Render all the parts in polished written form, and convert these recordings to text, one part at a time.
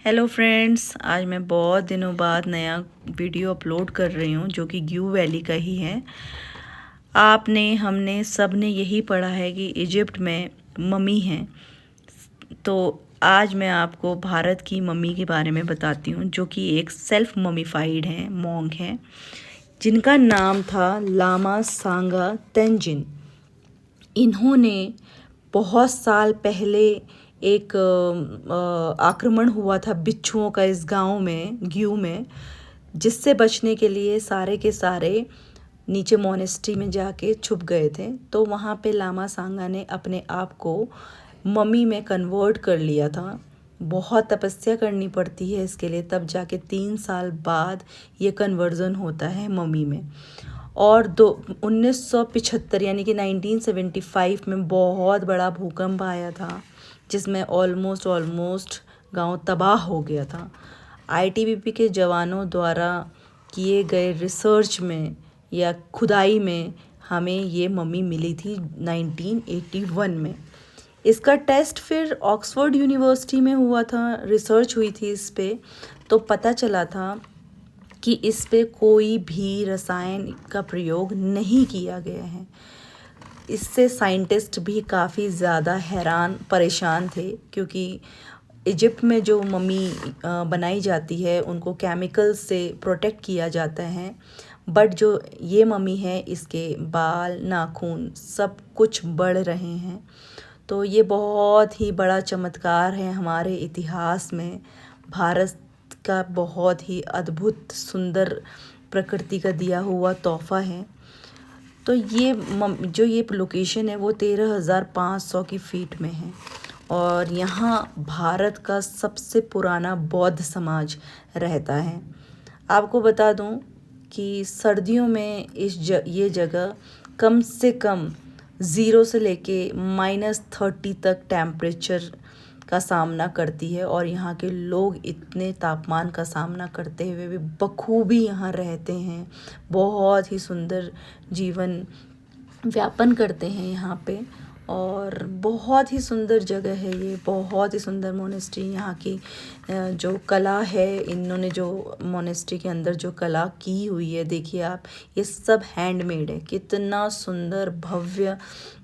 Hello friends, आज मैं बहुत दिनों बाद नया वीडियो अपलोड कर रही हूँ जो कि ग्यू वैली का ही है। आपने हमने सब ने यही पढ़ा है कि इजिप्ट में मम्मी हैं, तो आज मैं आपको भारत की मम्मी के बारे में बताती हूँ जो कि एक सेल्फ ममीफाइड हैं, मॉन्क हैं, जिनका नाम था लामा सांगा तेंजिन। इन्होंने बहुत साल पहले एक आक्रमण हुआ था बिच्छुओं का इस गांव में, ग्यू में, जिससे बचने के लिए सारे के सारे नीचे मोनेस्ट्री में जाके छुप गए थे। तो वहाँ पे लामा सांगा ने अपने आप को मम्मी में कन्वर्ट कर लिया था। बहुत तपस्या करनी पड़ती है इसके लिए, तब जाके 3 साल बाद ये कन्वर्जन होता है मम्मी में। और 1975 यानी कि 1975 में बहुत बड़ा भूकंप आया था जिसमें ऑलमोस्ट गांव तबाह हो गया था। आईटीबीपी के जवानों द्वारा किए गए रिसर्च में या खुदाई में हमें ये मम्मी मिली थी 1981 में। इसका टेस्ट फिर ऑक्सफोर्ड यूनिवर्सिटी में हुआ था, रिसर्च हुई थी इस पे, तो पता चला था कि इस पे कोई भी रसायन का प्रयोग नहीं किया गया है। इससे साइंटिस्ट भी काफ़ी ज़्यादा हैरान परेशान थे, क्योंकि इजिप्ट में जो मम्मी बनाई जाती है उनको केमिकल से प्रोटेक्ट किया जाता है, बट जो ये मम्मी है इसके बाल, नाखून सब कुछ बढ़ रहे हैं। तो ये बहुत ही बड़ा चमत्कार है हमारे इतिहास में। भारत का बहुत ही अद्भुत सुंदर प्रकृति का दिया हुआ तोहफा है। तो ये लोकेशन है वो 13,500 की फीट में है, और यहाँ भारत का सबसे पुराना बौद्ध समाज रहता है। आपको बता दूं कि सर्दियों में ये जगह कम से कम 0 से लेके -30 तक टेम्परेचर का सामना करती है, और यहाँ के लोग इतने तापमान का सामना करते हुए भी बखूबी यहाँ रहते हैं। बहुत ही सुंदर जीवन व्यापन करते हैं यहाँ पे, और बहुत ही सुंदर जगह है ये, बहुत ही सुंदर मोनेस्ट्री। यहाँ की जो कला है, इन्होंने जो मोनेस्ट्री के अंदर जो कला की हुई है, देखिए आप, ये सब हैंडमेड है। कितना सुंदर भव्य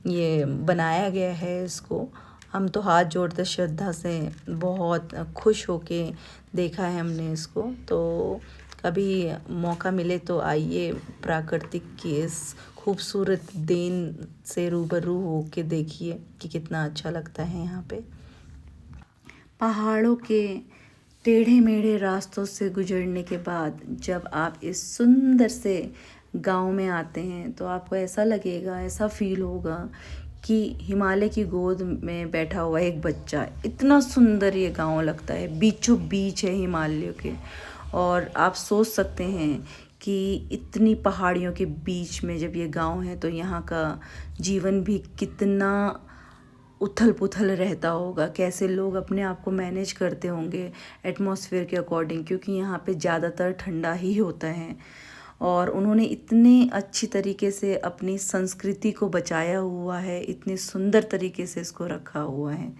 ये बनाया गया है इसको। हम तो हाथ जोड़ते श्रद्धा से बहुत खुश होके देखा है हमने इसको। तो कभी मौका मिले तो आइए, प्राकृतिक की इस खूबसूरत देन से रूबरू हो के देखिए कि कितना अच्छा लगता है यहाँ पे। पहाड़ों के टेढ़े मेढ़े रास्तों से गुजरने के बाद जब आप इस सुंदर से गांव में आते हैं तो आपको ऐसा लगेगा, ऐसा फील होगा कि हिमालय की गोद में बैठा हुआ एक बच्चा। इतना सुंदर ये गांव लगता है, बीचों बीच है हिमालय के। और आप सोच सकते हैं कि इतनी पहाड़ियों के बीच में जब ये गांव है तो यहाँ का जीवन भी कितना उथल पुथल रहता होगा, कैसे लोग अपने आप को मैनेज करते होंगे एटमॉस्फेयर के अकॉर्डिंग, क्योंकि यहाँ पे ज़्यादातर ठंडा ही होता है। और उन्होंने इतने अच्छी तरीके से अपनी संस्कृति को बचाया हुआ है, इतने सुंदर तरीके से इसको रखा हुआ है।